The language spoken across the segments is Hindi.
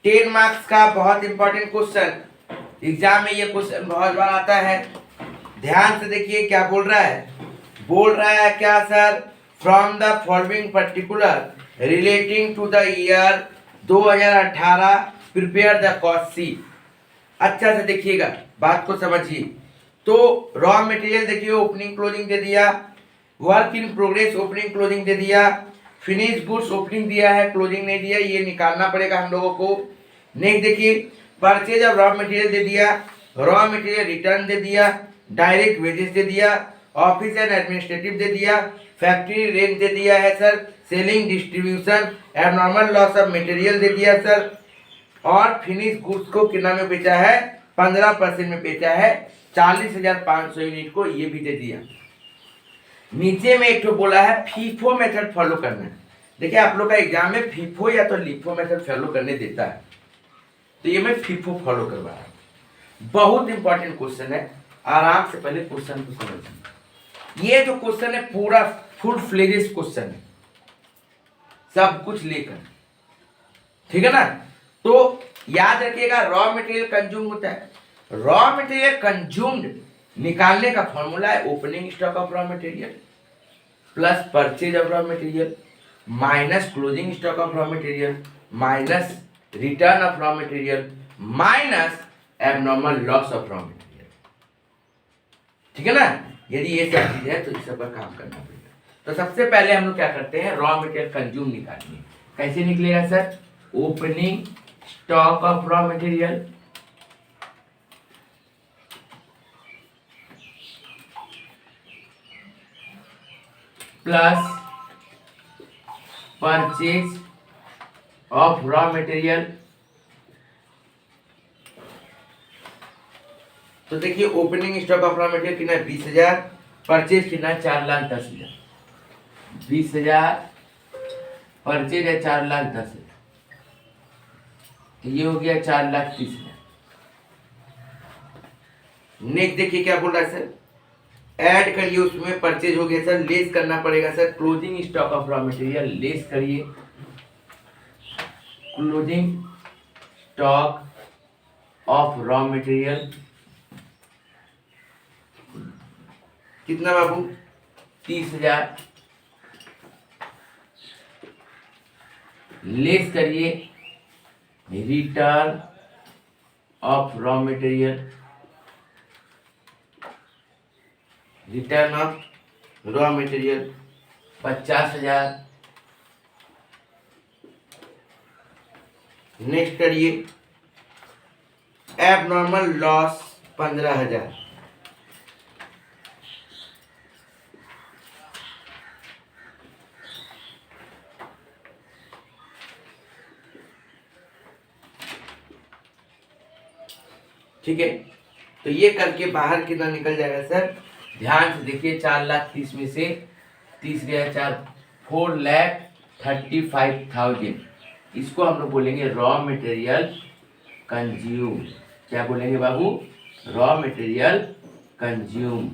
10 मार्क्स का बहुत इंपॉर्टेंट क्वेश्चन, एग्जाम में ये क्वेश्चन बहुत बार आता है। ध्यान से देखिए क्या बोल रहा है क्या sir, from the following particular relating to the year 2018 prepare the cost sheet. अच्छा से देखिएगा, बात को समझिए। तो रॉ मटेरियल देखिए ओपनिंग क्लोजिंग दे दिया, work in progress opening closing दे दिया, फिनिश गुड्स ओपनिंग दिया है, क्लोजिंग नहीं दिया, ये निकालना पड़ेगा हम लोगों को। नेक्स्ट देखिए परचेज ऑफ रॉ मटेरियल दे दिया, रॉ मटेरियल रिटर्न दे दिया, डायरेक्ट वेजेस दे दिया, ऑफिस एंड एडमिनिस्ट्रेटिव दे दिया, फैक्ट्री रेंट दे दिया है sir, selling distribution, abnormal loss of material दे दिया सर, और फिनिश गुड्स को कितना में बेचा है, 15% में बेचा है, 40,500 यूनिट को, ये भी दे दिया। नीचे में एक तो बोला है फीफो मेथड फॉलो करना है। देखिए आप लोग का एग्जाम में फीफो या तो लिफो मेथड फॉलो करने देता है, तो ये मैं फीफो फॉलो करवा रहा हूँ। बहुत इंपॉर्टेंट क्वेश्चन है, आराम से पहले क्वेश्चन को समझिए। ये जो क्वेश्चन है पूरा फुल फ्लेजेस क्वेश्चन है, सब कुछ लेकर, ठीक है ना। तो याद रखिएगा रॉ मटेरियल कंज्यूम होता है, रॉ मटेरियल कंज्यूम्ड निकालने का फॉर्मूला है opening stock of raw material plus purchase of raw material minus closing stock of raw material minus return of raw material minus abnormal loss of raw material. ठीक है ना। यदि ये सब चीज है तो इस सब पर काम करना पड़ेगा। तो सबसे पहले हम लोग क्या करते हैं, रॉ मटेरियल कंज्यूम निकालनी है। कैसे निकलेगा sir, opening stock of raw material plus purchase of raw material. तो देखिए opening stock of raw material कितना है 20,000, परचेज कितना है 4,10,000, 20,000 परचेज है 4,10,000, तो ये हो गया 4,30,000। नेक्स्ट देखिए क्या बोल रहा है सर, ऐड करिए, उसमें परचेज हो गया सर, लेस करना पड़ेगा sir closing stock of raw material, less करिए closing stock of raw material कितना बाबू 30,000, लेस करिए return of raw material, return of raw material 50,000, next करिए एबनॉर्मल लॉस 15,000, ठीक है। तो ये करके बाहर कितना निकल जाएगा सर, ध्यान से देखिए 4,30,000 में से 30 गया 4, 4,35,000, इसको हम लोग बोलेंगे रॉ मटेरियल कंज्यूम। क्या बोलेंगे बाबू, रॉ मटेरियल कंज्यूम।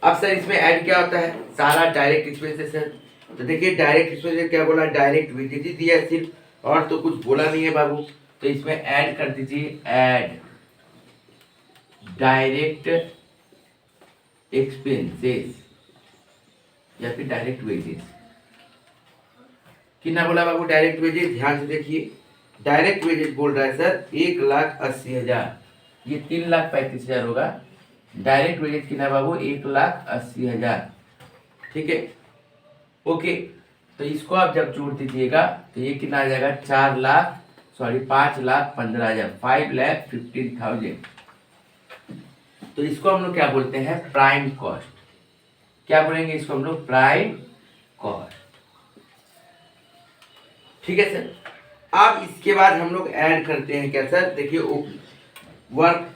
अब सर इसमें ऐड क्या होता है, सारा डायरेक्ट एक्सपेंसेस है। तो देखिए डायरेक्ट एक्सपेंसेस क्या बोला, डायरेक्ट वेजेस दिया है सिर्फ, और तो कुछ बोला नहीं है बाबू। तो इसमें ऐड कर दीजिए, ऐड डायरेक्ट एक्सपेंसेस या फिर डायरेक्ट वेजेस। कितना बोला बाबू डायरेक्ट वेजेस, ध्यान से देखिए डायरेक्ट वेजेस बोल रहा है सर 1,80,000, ये 3,35,000 होगा। डायरेक्ट वेजेस कितना बाबू 1,80,000, ठीक है ओके। तो इसको आप जब जोड़ दीजिएगा तो ये कितना आ जाएगा 5,15,000, 5,15,000। तो इसको हम लोग क्या बोलते हैं, प्राइम कॉस्ट। क्या बोलेंगे इसको हम लोग, प्राइम कॉस्ट, ठीक है सर। अब इसके बाद हम लोग ऐड करते हैं क्या सर, देखिए वर्क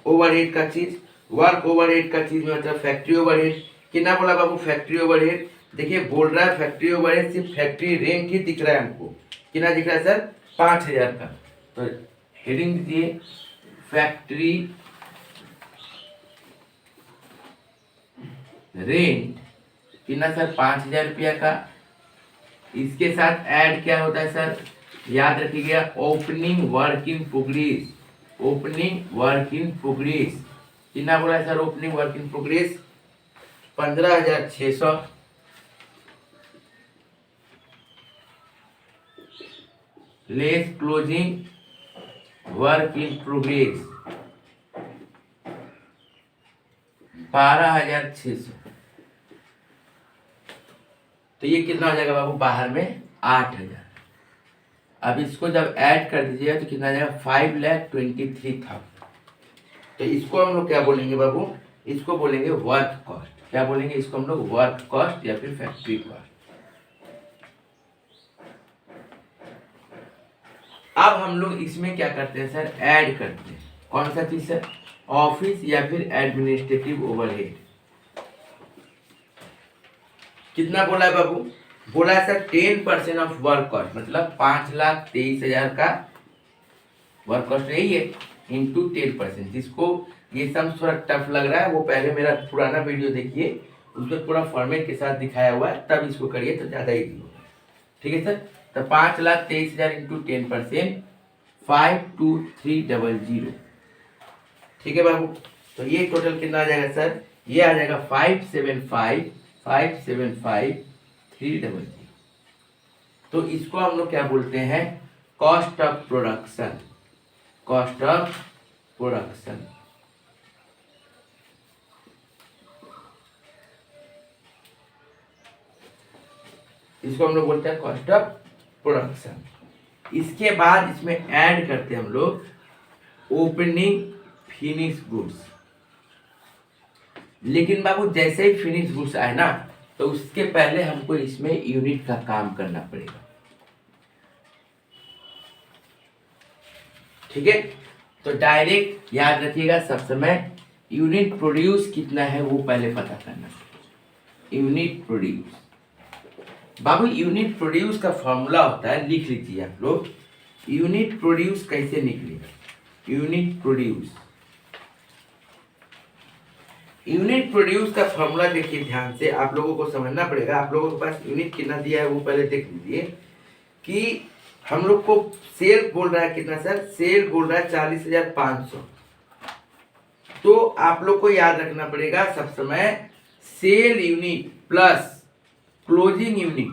ओवरहेड का चीज, वर्क ओवरहेड का चीज मतलब फैक्ट्री ओवरहेड। कितना बोला बाबू फैक्ट्री ओवरहेड, देखिए बोल रहा है फैक्ट्री ओवरहेड सिर्फ फैक्ट्री रेंट ही दिख रहा है हमको, कितना दिख रहा है सर 5,000 का। तो हेडिंग दीजिए फैक्ट्री रेंट कितना सर 5,000 रुपया का, इसके साथ ऐड क्या होता है सर, याद रखिएगा, opening work in progress. Opening work in progress कितना बोला है sir, opening work in progress 15,600 less closing work in progress 12,600। तो ये कितना हो जाएगा बाबू, बाहर में 8,000। अब इसको जब ऐड कर दीजिएगा तो कितना आ जाएगा, 5,23,000। तो इसको हम लोग क्या बोलेंगे बाबू, इसको बोलेंगे वर्क कॉस्ट। क्या बोलेंगे इसको हम लोग, वर्क कॉस्ट या फिर फैक्ट्री कॉस्ट। अब हम लोग इसमें क्या करते हैं सर, ऐड करते हैं। कौन सा चीज सर, ऑफिस या फिर एडमिनिस्ट्रेटिव ओवरहेड। कितना बोला है बाबू, बोला है सर 10% ऑफ वर्क कॉस्ट, मतलब 5,23,000 का वर्क कॉस्ट यही है, इंटू 10%। जिसको ये सम थोड़ा टफ लग रहा है वो पहले मेरा पुराना वीडियो देखिए, उसमें पूरा फॉर्मेट के साथ दिखाया हुआ है, तब इसको करिए तो ज़्यादा ईजी होगा। ठीक है सर, तो 5,23,000 इंटू 10%, 5,23,000। ठीक है बाबू, तो ये टोटल कितना आ जाएगा सर, ये आ जाएगा 5,75,300। तो इसको हम लोग क्या बोलते हैं, cost of production. Cost of production, इसको हम लोग बोलते हैं कॉस्ट ऑफ प्रोडक्शन। इसके बाद इसमें ऐड करते हैं हम लोग ओपनिंग फिनिश गुड्स। लेकिन बाबू जैसे ही फिनिश गुड्स आए ना, तो उसके पहले हमको इसमें यूनिट का काम करना पड़ेगा। ठीक है, तो डायरेक्ट याद रखिएगा सब समय, यूनिट प्रोड्यूस कितना है वो पहले पता करना। यूनिट प्रोड्यूस, बाबू यूनिट प्रोड्यूस का फॉर्मूला होता है, लिख लीजिए आप लोग। यूनिट प्रोड्यूस कैसे निकलेगा, यूनिट प्रोड्यूस, यूनिट प्रोड्यूस का फॉर्मूला देखिए ध्यान से, आप लोगों को समझना पड़ेगा। आप लोगों के पास यूनिट कितना दिया है वो पहले देख लीजिए कि हम लोग को सेल बोल रहा है कितना सर, सेल बोल रहा है 40,500। तो आप लोग को याद रखना पड़ेगा सब समय, sale unit plus closing unit,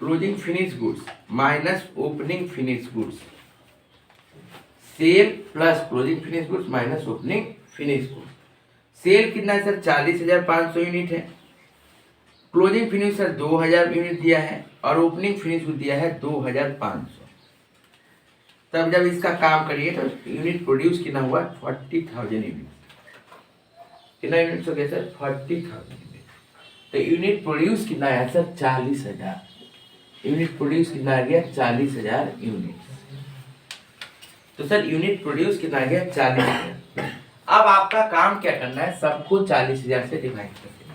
closing finish goods minus opening finish goods. Sale plus closing finish goods minus opening finish goods. Sale कितना है सर, 40,500 यूनिट है। क्लोजिंग फिनिश सर 2,000 यूनिट दिया है, और ओपनिंग फिनिश दिया है 2,500। तब जब इसका काम करिए तो यूनिट प्रोड्यूस कितना हुआ, 40,000 यूनिट। कितना यूनिट हो गया सर, 40,000 यूनिट। तो यूनिट प्रोड्यूस कितना आया सर, 40,000। यूनिट प्रोड्यूस कितना आ गया, 40,000 यूनिट। तो सर यूनिट प्रोड्यूस कितना आ गया, 40,000। अब आपका काम क्या करना है, सबको 40,000 से डिवाइड कर देना।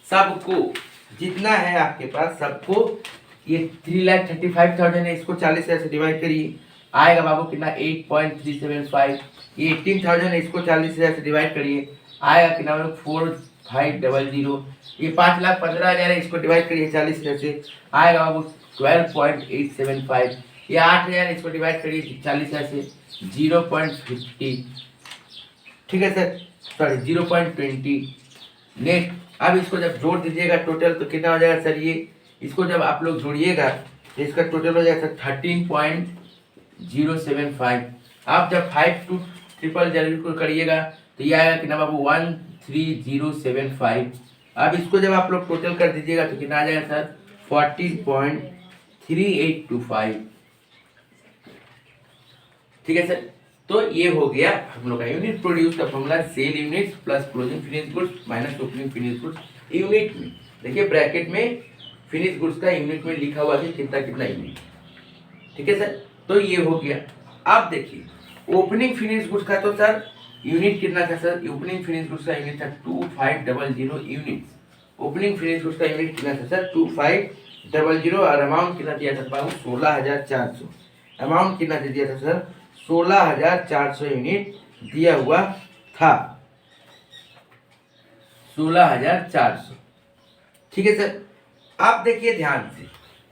सबको जितना है आपके पास, सबको, ये 3,35,000 है, इसको 40,000 से डिवाइड करिए, आएगा बाबू कितना, 8.375। ये 18,000 है, इसको 40,000 से डिवाइड करिए, आएगा कितना, 4,500। ये 5,15,000 है, इसको डिवाइड करिए 40,000 से, आएगा बाबू 12.875। ये 8,000 है, इसको डिवाइड करिए 40,000 से, 0.50। ठीक है सर, सॉरी 0.20। नेक्स्ट, अब इसको जब जोड़ दीजिएगा टोटल तो कितना हो जाएगा सर, ये इसको जब आप लोग जोड़िएगा तो इसका टोटल हो जाएगा 13.075। आप जब 5 to 000 को करिएगा तो ये आएगा कितना बाबू, 13075। अब इसको जब आप लोग टोटल कर दीजिएगा तो कितना आ जाएगा सर, 14.3825। ठीक है सर, तो ये हो गया हम लोग का यूनिट प्रोड्यूस का formula, sale units plus closing finish goods minus opening finish goods. Unit में देखिए ब्रैकेट में फिनिश गुड्स का यूनिट में लिखा हुआ है कितना कितना यूनिट। ठीक है सर, तो ये हो गया। अब देखिए ओपनिंग फिनिश गुड्स का तो सर यूनिट कितना था सर, ओपनिंग फिनिश गुड्स का यूनिट था 2500 यूनिट्स। ओपनिंग फिनिश गुड्स का यूनिट कितना था सर, 2500, और अमाउंट कितना दिया था बाबू, 16,400। अमाउंट कितना दिया था सर, 16,400 यूनिट दिया हुआ था, 16,400। ठीक है सर, अब देखिए ध्यान से,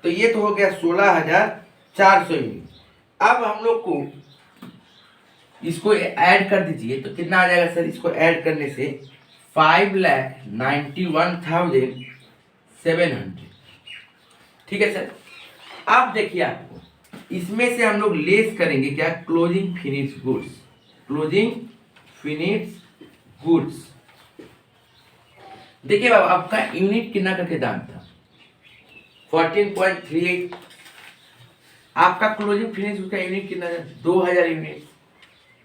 तो ये तो हो गया 16,400 यूनिट। अब हम लोग को इसको ऐड कर दीजिए तो कितना आ जाएगा सर? इसको ऐड करने से 5,91,700। ठीक है सर। अब देखिए आपको इसमें से हम लोग लेस करेंगे क्या? Closing finish goods. Closing finish goods. देखिए बाबा आपका यूनिट कितना करके दाम था? 14.38। आपका क्लोजिंग फिनिश उसका यूनिट कितना था? 2000 यूनिट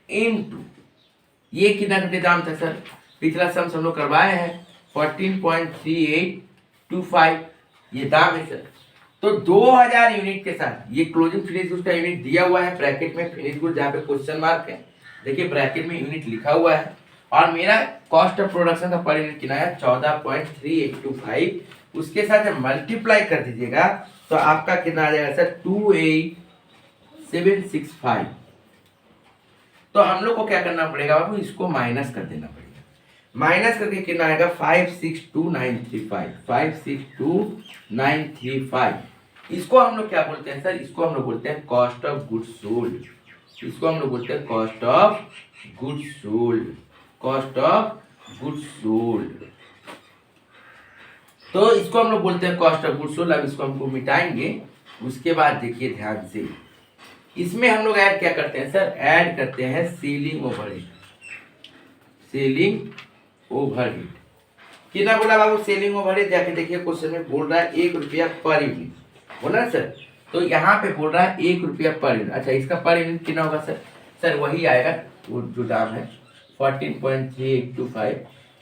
इनटू ये कितना करके दाम था सर? पिछला सम हम लोग करवाए हैं 14.3825 ये दाम है सर। तो 2000 यूनिट के साथ ये क्लोजिंग फिनिश गुड्स का यूनिट दिया हुआ है ब्रैकेट में, फिनिश गुड्स जहाँ पे क्वेश्चन मार्क है, देखिए ब्रैकेट में यूनिट लिखा हुआ है, और मेरा कॉस्ट ऑफ प्रोडक्शन का पर यूनिट कितना है? 14.3825। उसके साथ मल्टीप्लाई कर दीजिएगा तो आपका कितना आ जाएगा सर? 28765। तो हम लोग को क्या करना पड़ेगा बाबू? इसको माइनस कर देना पड़ेगा। माइनस करके कितना आएगा? 562,935। 562,935। इसको हम लोग क्या बोलते हैं सर? इसको हम लोग बोलते हैं कॉस्ट ऑफ गुड्स सोल्ड। इसको हम लोग बोलते हैं cost of goods sold. Cost of goods sold. तो इसको हम लोग बोलते हैं कॉस्ट ऑफ गुड्स सोल्ड। अब इसको हमको मिटाएंगे। उसके बाद देखिए ध्यान से, इसमें हम लोग ऐड क्या करते हैं सर? ऐड करते हैं सेलिंग ओवरहेड। सेलिंग ओवरहेड कितना बोला बाबू? सेलिंग ओवरहेड जाके देखिए क्वेश्चन में बोल रहा है 1 रुपया पर यूनिट, बोला ना सर? तो यहाँ पे बोल रहा है 1 रुपया पर यूनिट। अच्छा इसका पर यूनिट कितना होगा सर? सर वही आएगा वो जो दाम है 14.3825।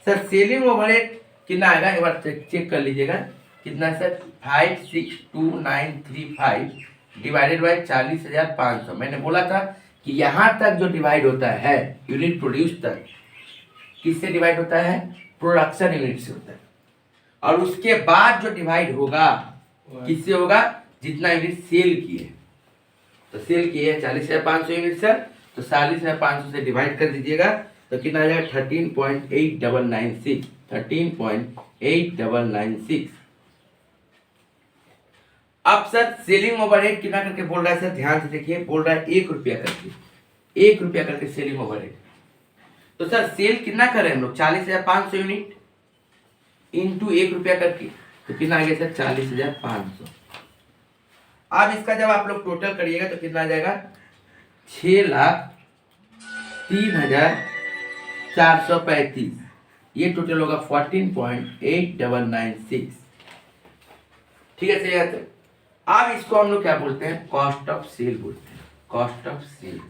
सर सेलिंग ओवरहेड कितना आएगा? एक बार चेक कर लीजिएगा कितना सर? 562,935 divided by 40,500। मैंने बोला था कि यहाँ तक जो डिवाइड होता है यूनिट प्रोड्यूस तक, किससे डिवाइड होता है? प्रोडक्शन यूनिट से होता है। और उसके बाद जो डिवाइड होगा किससे होगा? जितना यूनिट सेल किए। तो सेल किए 40,500 यूनिट सर, तो 40,500 से डिवाइड कर दीजिएगा तो कितना आ जाएगा? 13.8996। 13.8996। अब सर सेलिंग ओवरहेड कितना करके बोल रहा है सर? ध्यान से देखिए, बोल रहा है 1 रुपया करके। 1 रुपया करके सेलिंग ओवरहेड। तो सर सेल कितना करें हम लोग? 40,500 यूनिट इंटू 1 रुपया करके, तो कितना आ गया सर? 40,500। अब इसका जब आप लोग टोटल करिएगा तो कितना आ जाएगा? 6,03,435। ये टोटल होगा 14.8996। ठीक है सही है। अब इसको हम लोग क्या बोलते हैं? कॉस्ट ऑफ सेल बोलते हैं। कॉस्ट ऑफ सेल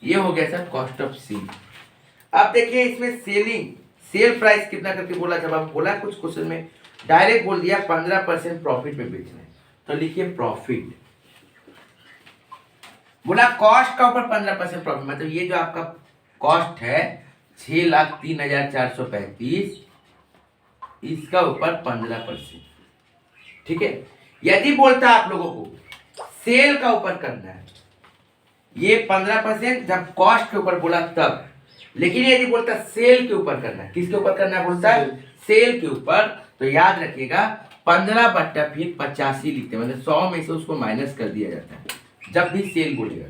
ये हो गया सर कॉस्ट ऑफ सेल। अब देखिए इसमें सेल प्राइस कितना करके बोला? जब आप बोला कुछ क्वेश्चन में डायरेक्ट बोल दिया 15% प्रॉफिट में बेचना है, तो लिखिए प्रॉफिट। बोला कॉस्ट का ऊपर 15% प्रॉफिट, मतलब ये जो आपका कॉस्ट है 6,03,435, इसका ऊपर 15%। ठीक है। यदि बोलता आप लोगों को सेल का ऊपर करना है, ये 15% जब कॉस्ट के ऊपर बोला तब, लेकिन यदि बोलता सेल के ऊपर करना है, किसके ऊपर करना है बोलता है? सेल के ऊपर। तो याद रखिएगा 15 बट्टा फिर 85 लिखते हैं, मतलब 100 में से उसको माइनस कर दिया जाता है जब भी सेल बोलेगा।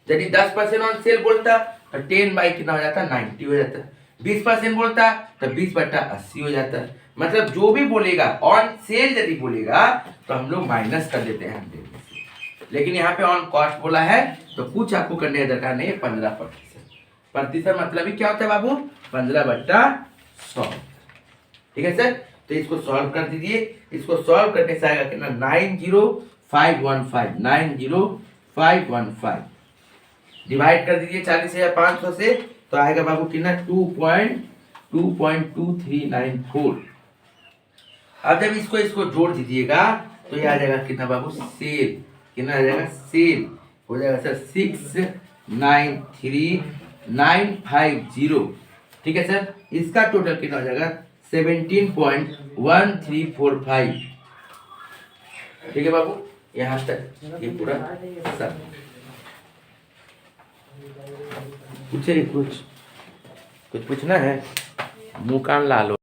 तो यदि 10% ऑन सेल बोलता तो 10 बाई कितना हो जाता? 90 हो जाता। 20% बोलता तो 20 बट्टा 80 हो जाता है। मतलब जो भी बोलेगा ऑन सेल यदि बोलेगा तो हम लोग माइनस कर देते हैं 100 में से। लेकिन यहाँ पे ऑन कॉस्ट बोला है तो कुछ आपको करने का दरकार नहीं है। 15% मतलब ही क्या होता है बाबू? 15/100। ठीक है सर। तो इसको सॉल्व कर दीजिए। इसको सॉल्व करने से आएगा कितना? 90515। 90515 डिवाइड कर दीजिए 40,500 से, तो आएगा बाबू कितना? 2.2394। अब जब इसको जोड़ दीजिएगा तो ये आ जाएगा कितना बाबू? सेल कितना आ जाएगा? सेल हो जाएगा सर 6,93,950। ठीक है सर। इसका टोटल कितना हो जाएगा? 17.1345। ठीक है बाबू, यहाँ तक ये पूरा सब। पूछे कुछ पूछना है? मुँह कान लाल हो।